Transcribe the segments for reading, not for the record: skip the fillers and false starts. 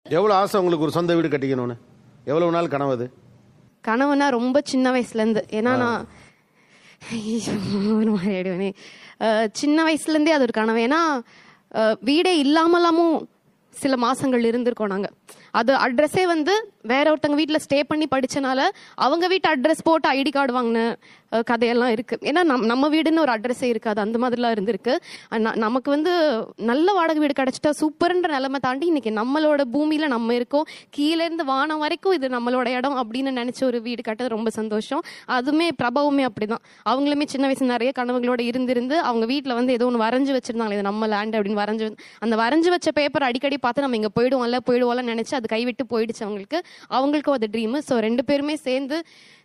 எவ்வளவு ஆசை உங்களுக்கு ஒரு சொந்த வீடு கட்டிக்கணும்னு? எவ்வளவு நாள் கனவு அது? கனவுனா ரொம்ப சின்ன வயசுல இருந்து. ஏன்னா நான் ஒரு மாதிரி ஆயிடுவேனே. சின்ன வயசுல இருந்தே அது ஒரு கனவு. ஏன்னா வீடே இல்லாமலாமும் சில மாசங்கள் இருந்திருக்கோம் நாங்க. அது அட்ரஸே வந்து வேற ஒருத்தவங்க வீட்டுல ஸ்டே பண்ணி படிச்சனால அவங்க வீட்டு அட்ரஸ் போட்டு ஐடி கார்டு வாங்கின கதையெல்லாம் இருக்கு. ஏன்னா நம்ம வீடுன்னு ஒரு அட்ரஸே இருக்காது, அந்த மாதிரிலாம் இருந்திருக்கு. நமக்கு வந்து நல்ல வாடகை வீடு கிடைச்சிட்டா சூப்பர்ன்ற நிலைமை தாண்டி இன்னைக்கு நம்மளோட பூமியில நம்ம இருக்கோம், கீழே இருந்து வானம் வரைக்கும் இது நம்மளோட இடம் அப்படின்னு நினைச்ச ஒரு வீடு கட்டது ரொம்ப சந்தோஷம். அதுமே பிரபாவுமே அப்படிதான். அவங்களுமே சின்ன வயசுல நிறைய கனவுகளோட இருந்திருந்து அவங்க வீட்டுல வந்து ஏதோ ஒன்று வரைஞ்சு வச்சிருந்தாங்க, இது நம்ம லேண்ட் அப்படின்னு அந்த வரைஞ்சு வச்ச பேப்பர் அடிக்கடி பார்த்து நம்ம இங்க போயிடுவோம்ல நினைச்சு அது கைவிட்டு போயிடுச்சு அவங்களுக்கும் அது ட்ரீம். ஸோ 2 பேருமே சேர்ந்து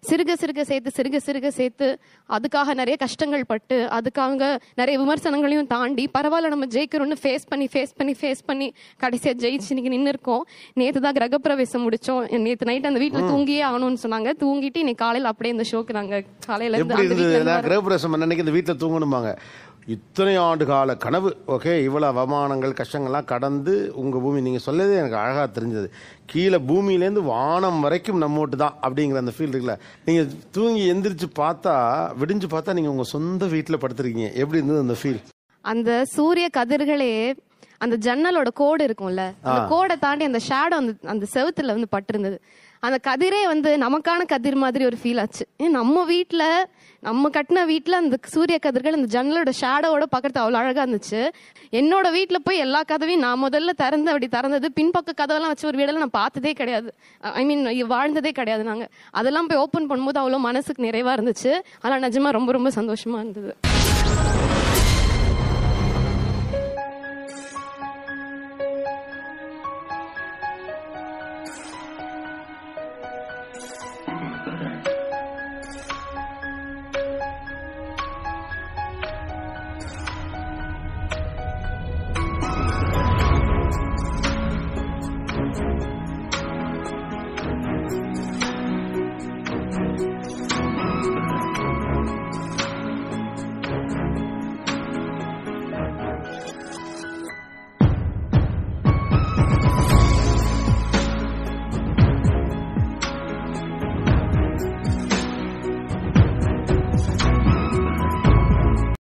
சிறுக சிறுக சேர்த்து அதுக்காக நிறைய கஷ்டங்கள் பட்டு அதுக்காக நிறைய விமர்சனங்களையும் தாண்டி பரவாயில்ல நம்ம ஜெயிக்கிறோம்னு ஃபேஸ் பண்ணி கடைசியா ஜெயிச்சு இன்னைக்கு நின்று இருக்கோம். நேற்று தான் கிரகப்பிரவேசம் முடிச்சோம். நேற்று நைட் அந்த வீட்டுல தூங்கியே ஆகணும்னு சொன்னாங்க. தூங்கிட்டு இன்னைக்கு காலையில அப்படியே இந்த ஷோக்கு நாங்க காலையில கிரகப்பிரவேசம் அன்னைக்கு இந்த வீட்டுல தூங்கணுமாங்க. இத்தனை ஆண்டு கால கனவு. ஓகே, இவ்வளோ அவமானங்கள் கஷ்டங்கள்லாம் கடந்து உங்கள் பூமி நீங்கள் சொல்லதே எனக்கு அழகாக தெரிஞ்சது. கீழே பூமியிலேருந்து வானம் வரைக்கும் நம்மோட்டு தான் அப்படிங்கிற அந்த ஃபீல் இருக்குல்ல. நீங்கள் தூங்கி எந்திரிச்சு பார்த்தா விடிஞ்சு பார்த்தா நீங்கள் உங்கள் சொந்த வீட்டில் படுத்துருக்கீங்க. எப்படி இருந்தது அந்த ஃபீல்? அந்த சூரிய கதிர்களே அந்த ஜன்னலோட கோடு இருக்கும்ல, அந்த கோடை தாண்டி அந்த ஷேடோ அந்த செவுத்துல வந்து பட்டிருந்தது. அந்த கதிரே வந்து நமக்கான கதிர் மாதிரி ஒரு ஃபீல் ஆச்சு. நம்ம வீட்டுல நம்ம கட்டின வீட்டுல அந்த சூரிய கதிர்கள் அந்த ஜன்னலோட ஷேடோட பக்கத்து அவ்வளவு அழகா இருந்துச்சு. என்னோட வீட்டுல போய் எல்லா கதவையும் நான் முதல்ல அப்படி திறந்தது, பின்பக்க கதவெல்லாம் வச்சு ஒரு வீடெல்லாம் நான் பார்த்ததே கிடையாது. ஐ மீன் வாழ்ந்ததே கிடையாது நாங்க. அதெல்லாம் போய் ஓப்பன் பண்ணும்போது அவ்வளவு மனசுக்கு நிறைவா இருந்துச்சு. அதெல்லாம் நிஜமா ரொம்ப ரொம்ப சந்தோஷமா இருந்தது.